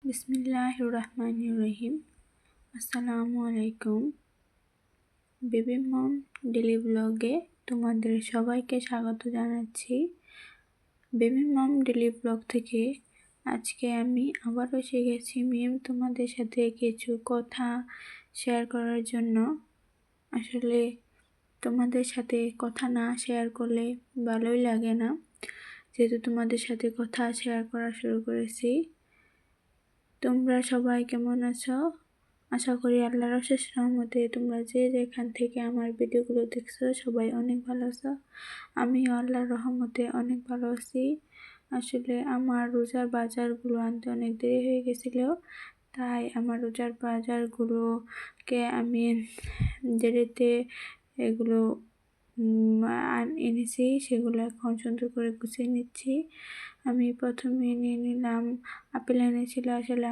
বিসমিল্লাহির রহমানির রহিম। আসসালামু আলাইকুম। বেবি মম ডেলি ব্লগে তোমাদের সবাইকে স্বাগত জানাচ্ছি। বেবি মম ডেলি ব্লগ থেকে আজকে আমি আবারও এসে গেছি তোমাদের সাথে কিছু কথা শেয়ার করার জন্য। আসলে তোমাদের সাথে কথা না শেয়ার করলে ভালোই লাগে না, যেহেতু তোমাদের সাথে কথা শেয়ার করা শুরু করেছি। তোমরা সবাই কেমন আছো? আশা করি আল্লাহর অশেষ রহমতে তোমরা যে যেখান থেকে আমার ভিডিওগুলো দেখছো সবাই অনেক ভালো আছো। আমিও আল্লাহর রহমতে অনেক ভালো আছি। আসলে আমার রোজার বাজারগুলো আনতে অনেক দেরি হয়ে গেছিল, তাই আমার রোজার বাজারগুলোকে আমি দেরিতে এগুলো এনেছি, সেগুলো এখন সুন্দর করে গুছিয়ে নিচ্ছি। আমি প্রথমে নিয়ে নিলাম আপেল এনেছিল। আসলে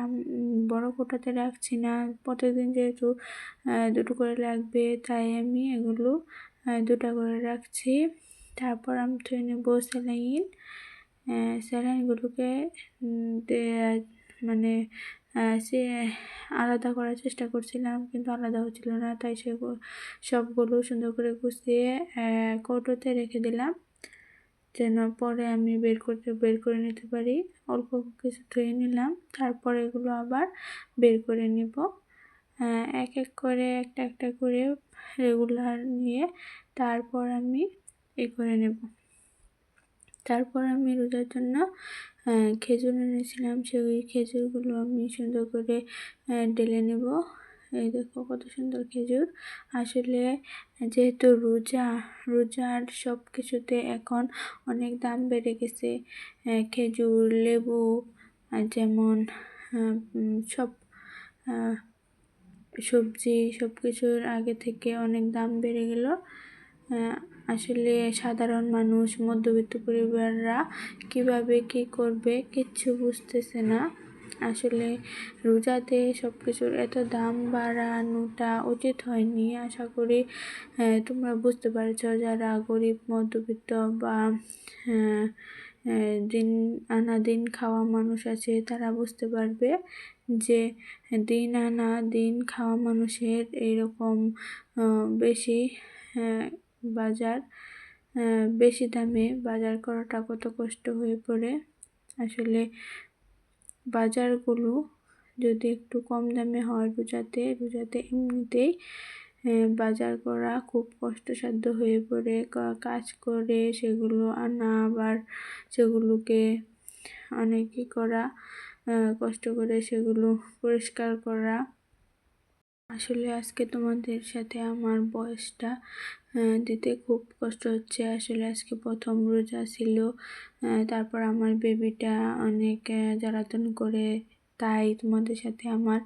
বড় কোটাতে রাখছি না, প্রতিদিন যেহেতু দুটো করে লাগবে, তাই আমি এগুলো দুটা করে রাখছি। তারপর আমি ধুয়ে নেব স্যালাইনগুলোকে মানে সে আলাদা করার চেষ্টা করছিলাম, কিন্তু আলাদা হচ্ছিল না, তাই সবগুলো সুন্দর করে গুছিয়ে কৌটোতে রেখে দিলাম, যেন পরে আমি বের করে নিতে পারি। অল্প কিছু ধুয়ে নিলাম, তারপর এগুলো আবার বের করে নিব। এক এক করে একটা করে রেগুলার নিয়ে তারপর আমি করে নেব। তারপর আমি রোজার জন্য খেজুর এনেছিলাম, সেই খেজুরগুলো আমি সুন্দর করে ঢেলে নেব। এই দেখো কত সুন্দর খেজুর। আসলে যেহেতু রোজার সব কিছুতে এখন অনেক দাম বেড়ে গেছে। খেজুর, লেবু, যেমন সব সবজি, সব কিছুর আগে থেকে অনেক দাম বেড়ে গেল। আসলে সাধারণ মানুষ, মধ্যবিত্ত পরিবাররা কিভাবে কি করবে কিচ্ছু বুঝতেছে না। আসলে রোজাতে সব কিছুর এত দাম বাড়ানোটা উচিত হয়নি। আশা করি তোমরা বুঝতে পারছো, যারা গরিব মধ্যবিত্ত বা দিন আনা দিন খাওয়া মানুষ আছে, তারা বুঝতে পারবে যে দিন আনা দিন খাওয়া মানুষের এরকম বেশি বেশি দামে বাজার করাটা কত কষ্ট হয়ে পড়ে। আসলে বাজারগুলো যদি একটু কম দামে হয়, রোজাতে এমনিতেই বাজার করা খুব কষ্টসাধ্য হয়ে পড়ে। কাজ করে সেগুলো আনা, আবার সেগুলোকে অনেকই করা, কষ্ট করে সেগুলো পরিষ্কার করা। আসলে আজকে তোমাদের সাথে আমার বয়সটা দিতে খুব কষ্ট হচ্ছে। আসলে আজকে প্রথম রোজা ছিল, তারপর আমার বেবিটা অনেক জ্বালাতন করে, তাই তোমাদের সাথে আমার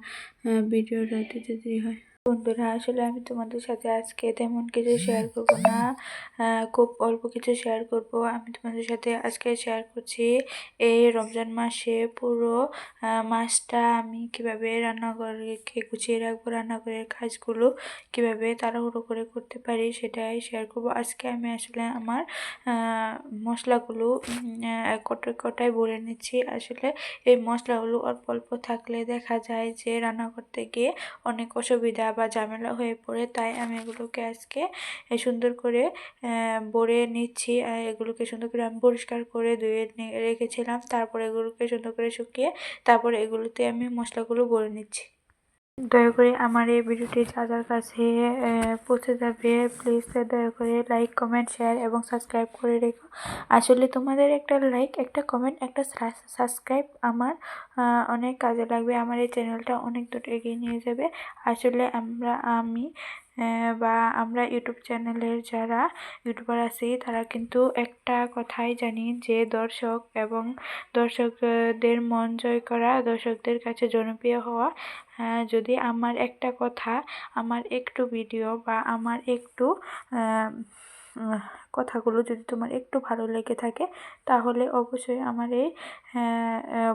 ভিডিওটা দিতে দেরি হয়। বন্ধুরা, আসলে আমি তোমাদের সাথে আজকে তেমন কিছু শেয়ার করব না, খুব অল্প কিছু শেয়ার করব। আমি তোমাদের সাথে আজকে শেয়ার করছি এই রমজান মাসে পুরো মাসটা আমি কিভাবে রান্নাঘরে গুছিয়ে রাখবো, রান্নাঘরের কাজগুলো কিভাবে তাড়াহুড়ো করে করতে পারি সেটাই শেয়ার করব আজকে। আমি আসলে আমার মশলাগুলো কটায় ভরে নিচ্ছি। আসলে এই মশলাগুলো অল্প অল্প থাকলে দেখা যায় যে রান্না করতে গিয়ে অনেক অসুবিধা বা ঝামেলা হয়ে পড়ে, তাই আমি এগুলোকে আজকে সুন্দর করে ভরে নিচ্ছি। এগুলোকে সুন্দর করে আমি পরিষ্কার করে ধুয়ে রেখেছিলাম, তারপরে এগুলোকে সুন্দর করে শুকিয়ে তারপরে এগুলোতে আমি মশলাগুলো ভরে নিচ্ছি। দয়া করে আমার এই ভিডিওটি যাদের কাছে পৌঁছে যাবে, প্লিজ দয়া করে লাইক, কমেন্ট, শেয়ার এবং সাবস্ক্রাইব করে রেখো। আসলে তোমাদের একটা লাইক, একটা কমেন্ট, একটা সাবস্ক্রাইব আমার অনেক কাজে লাগবে, আমার এই চ্যানেলটা অনেক দূর এগিয়ে নিয়ে যাবে। আসলে আমরা ইউটিউব চ্যানেলের যারা ইউটিউবার আছি, তারা কিন্তু একটা কথাই জানি যে দর্শকদের মন জয় করা, দর্শকদের কাছে জনপ্রিয় হওয়া। যদি আমার একটা কথা, আমার একটু ভিডিও বা আমার একটু কথাগুলো যদি তোমার একটু ভালো লেগে থাকে, তাহলে অবশ্যই আমার এই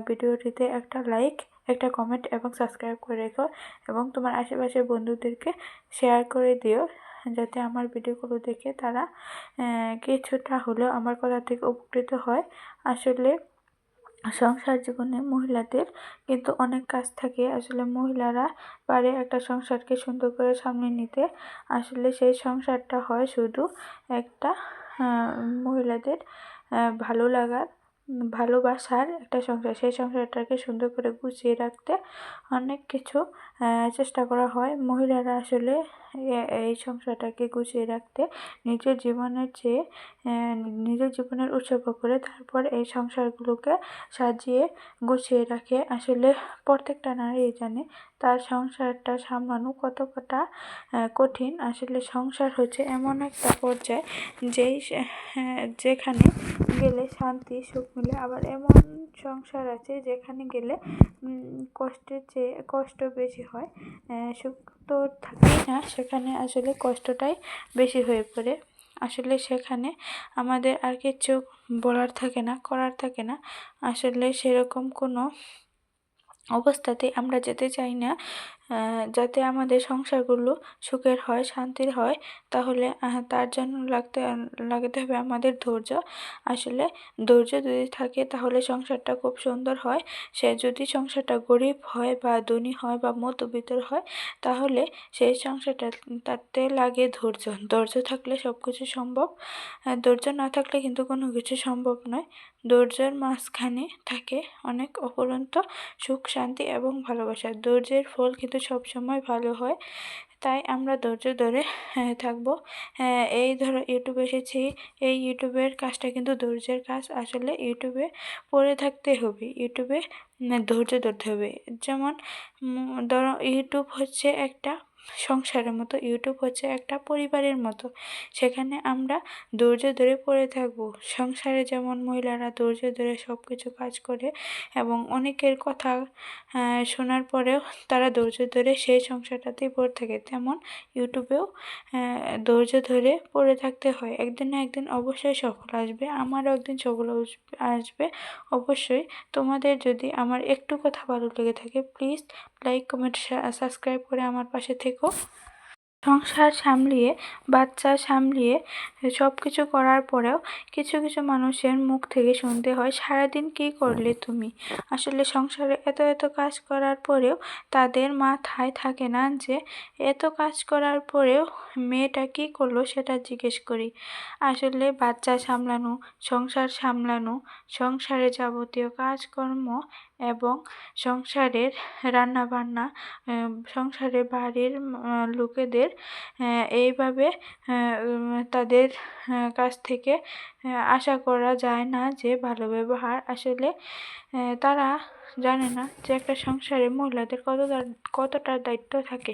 ভিডিওটিতে একটা লাইক, একটা কমেন্ট এবং সাবস্ক্রাইব করে রেখো, এবং তোমার আশেপাশের বন্ধুদেরকে শেয়ার করে দিও, যাতে আমার ভিডিওগুলো দেখে তারা কিছুটা হলেও আমার কথা থেকে উপকৃত হয়। আসলে সংসার জীবনে মহিলাদের কিন্তু অনেক কাজ থাকে। আসলে মহিলারা পারে একটা সংসারকে সুন্দর করে সামনে নিতে। আসলে সেই সংসারটা হয় শুধু একটা মহিলাদের ভালো লাগার ভালোবাসার একটা সংসার। সেই সংসারটাকে সুন্দর করে গুছিয়ে রাখতে অনেক কিছু চেষ্টা করা হয়। মহিলারা আসলে এই সংসারটাকে গুছিয়ে রাখতে নিজের জীবনের চেয়ে নিজের জীবনের উৎসর্গ করে তারপর এই সংসারগুলোকে সাজিয়ে গুছিয়ে রাখে। আসলে প্রত্যেকটা নারী জানে তার সংসারটা সামলানো কতটা কঠিন। আসলে সংসার হচ্ছে এমন একটা পর্যায় যেখানে গেলে শান্তি সুখ মিলে, আবার এমন সংসার আছে যেখানে গেলে কষ্টের চেয়ে কষ্ট বেশি হয়। সুখ তো থাকেই না, সেখানে আসলে কষ্টটাই বেশি হয়ে পড়ে। আসলে সেখানে আমাদের আর কিছু বলার থাকে না, করার থাকে না। আসলে সেরকম কোনো অবস্থাতে আমরা যেতে চাই না। যাতে আমাদের সংসারগুলো সুখের হয়, শান্তির হয়, তাহলে তার জন্য লাগাতে হবে আমাদের ধৈর্য। আসলে ধৈর্য যদি থাকে তাহলে সংসারটা খুব সুন্দর হয়। সে যদি সংসারটা গরিব হয় বা ধনী হয় বা মধ্যবিত্ত হয়, তাহলে সেই সংসারটা তাতে লাগে ধৈর্য। ধৈর্য থাকলে সব কিছু সম্ভব। ধৈর্য না থাকলে কিন্তু কোনো কিছু সম্ভব নয়। ধৈর্যের মাঝখানে থাকে অনেক অফুরন্ত সুখ, শান্তি এবং ভালোবাসা। ধৈর্যের ফল কিন্তু সবসময় ভালো হয়। তাই আমরা ধৈর্য ধরে থাকবো। এই ধরো ইউটিউবে এসেছি, এই ইউটিউবের কাজটা কিন্তু ধৈর্যের কাজ। আসলে ইউটিউবে পড়ে থাকতে হবে, ইউটিউবে ধৈর্য ধরতে হবে। যেমন ধরো ইউটিউব হচ্ছে একটা সংসারের মতো, ইউটিউব হচ্ছে একটা পরিবারের মতো। সেখানে আমরা ধৈর্য ধরে পড়ে থাকবো। সংসারে যেমন মহিলারা ধৈর্য ধরে সব কিছু কাজ করে এবং অনেকের কথা শোনার পরেও তারা ধৈর্য ধরে সেই সংসারটাতেই পড়ে থাকে, তেমন ইউটিউবেও ধৈর্য ধরে পড়ে থাকতে হয়। একদিন না একদিন অবশ্যই সফল আসবে, আমারও একদিন সফল আসবে অবশ্যই। তোমাদের যদি আমার একটু কথা ভালো লেগে থাকে, প্লিজ লাইক, কমেন্ট, সাবস্ক্রাইব করে আমার পাশে থেকো। সংসার সামলিয়ে, বাচ্চা সামলিয়ে সব কিছু করার পরেও কিছু কিছু মানুষের মুখ থেকে শুনতে হয়, সারাদিন কী করলে তুমি। আসলে সংসারে এত এত কাজ করার পরেও তাদের মাথায় থাকে না যে এত কাজ করার পরেও মেয়েটা কী করলো সেটা জিজ্ঞেস করি। আসলে বাচ্চা সামলানো, সংসার সামলানো, সংসারে যাবতীয় কাজকর্ম এবং সংসারের রান্নাবান্না, সংসারে বাড়ির লোকেদের এইভাবে তাদের কাছ থেকে আশা করা যায় না যে ভালো ব্যবহার। আসলে তারা জানে না যে একটা সংসারে মহিলাদের কতটা দায়িত্ব থাকে।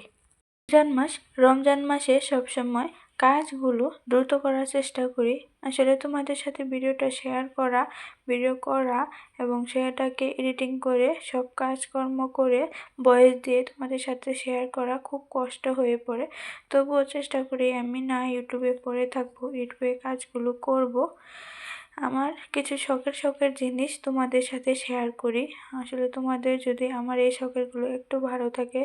রমজান মাসে সবসময় কাজগুলো দ্রুত করার চেষ্টা করি। আসলে তোমাদের সাথে ভিডিও করা এবং সেটাকে এডিটিং করে সব কাজকর্ম করে ভয়েস দিয়ে তোমাদের সাথে শেয়ার করা খুব কষ্ট হয়ে পড়ে। তবুও চেষ্টা করি আমি না ইউটিউবে পড়ে থাকবো, ইউটিউবে কাজগুলো করব। আমার কিছু শখের জিনিস তোমাদের সাথে শেয়ার করি। আসলে তোমাদের যদি আমার এই শখেরগুলো একটু ভালো থাকে,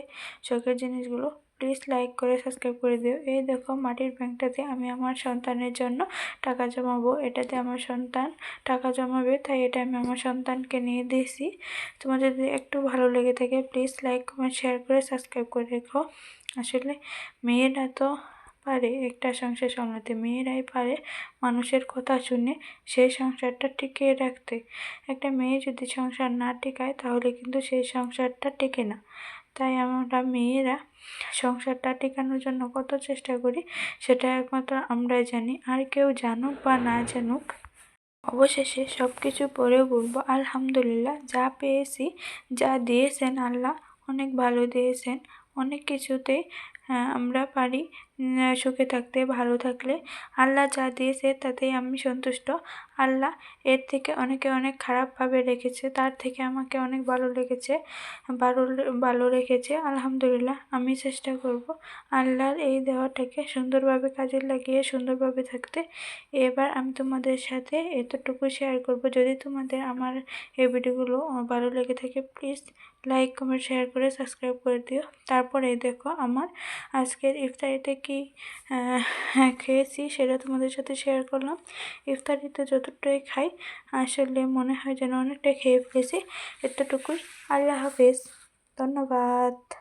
শখের জিনিসগুলো, প্লিজ লাইক করে সাবস্ক্রাইব করে দিও। এই দেখো মাটির ব্যাংকটাতে আমি আমার সন্তানের জন্য টাকা জমাবো। এটাতে আমার সন্তান টাকা জমাবে, তাই এটা আমি আমার সন্তানকে নিয়ে দিয়েছি। তোমাদের যদি একটু ভালো লেগে থাকে, প্লিজ লাইক, কমেন্ট, শেয়ার করে সাবস্ক্রাইব করে রেখো। আসলে মেয়েরা তো পারে একটা সংসার সামলাতে, মেয়েরাই পারে মানুষের কথা শুনে সেই সংসারটা টিকিয়ে রাখতে। একটা মেয়ে যদি সংসার না টিকায় তাহলে কিন্তু সেই সংসারটা টেকে না। তাই আমরা মেয়েরা সংসারটা টেকানোর জন্য কত চেষ্টা করি সেটা একমাত্র আমরাই জানি, আর কেউ জানুক বা না জানুক। অবশেষে সব কিছু পরেও বলবো আলহামদুলিল্লাহ, যা পেয়েছি, যা দিয়েছেন আল্লাহ অনেক ভালো দিয়েছেন। অনেক কিছুতেই আমরা পারি সুখে থাকতে, ভালো থাকলে। আল্লাহ যা দিয়েছে তাতেই আমি সন্তুষ্ট। আল্লাহ এর থেকে অনেক খারাপভাবে রেখেছে, তার থেকে আমাকে অনেক ভালো লেগেছে, ভালো রেখেছে। আলহামদুলিল্লাহ, আমি চেষ্টা করব আল্লাহর এই দেওয়াটাকে সুন্দরভাবে কাজে লাগিয়ে সুন্দরভাবে থাকতে। এবার আমি তোমাদের সাথে এতটুকু শেয়ার করব। যদি তোমাদের আমার এই ভিডিওগুলো ভালো লেগে থাকে, প্লিজ লাইক, কমেন্ট, শেয়ার করে সাবস্ক্রাইব করে দিও। তারপরে দেখো আমার আজকের ইফতারিতে কি খেয়েছি সেটা তোমাদের সাথে শেয়ার করলাম। ইফতারিতে যতটাই খাই আসলে মনে হয় যেন অনেকটাই খেয়ে ফেলেছি। এতটুকুই। আল্লাহ হাফেজ। ধন্যবাদ।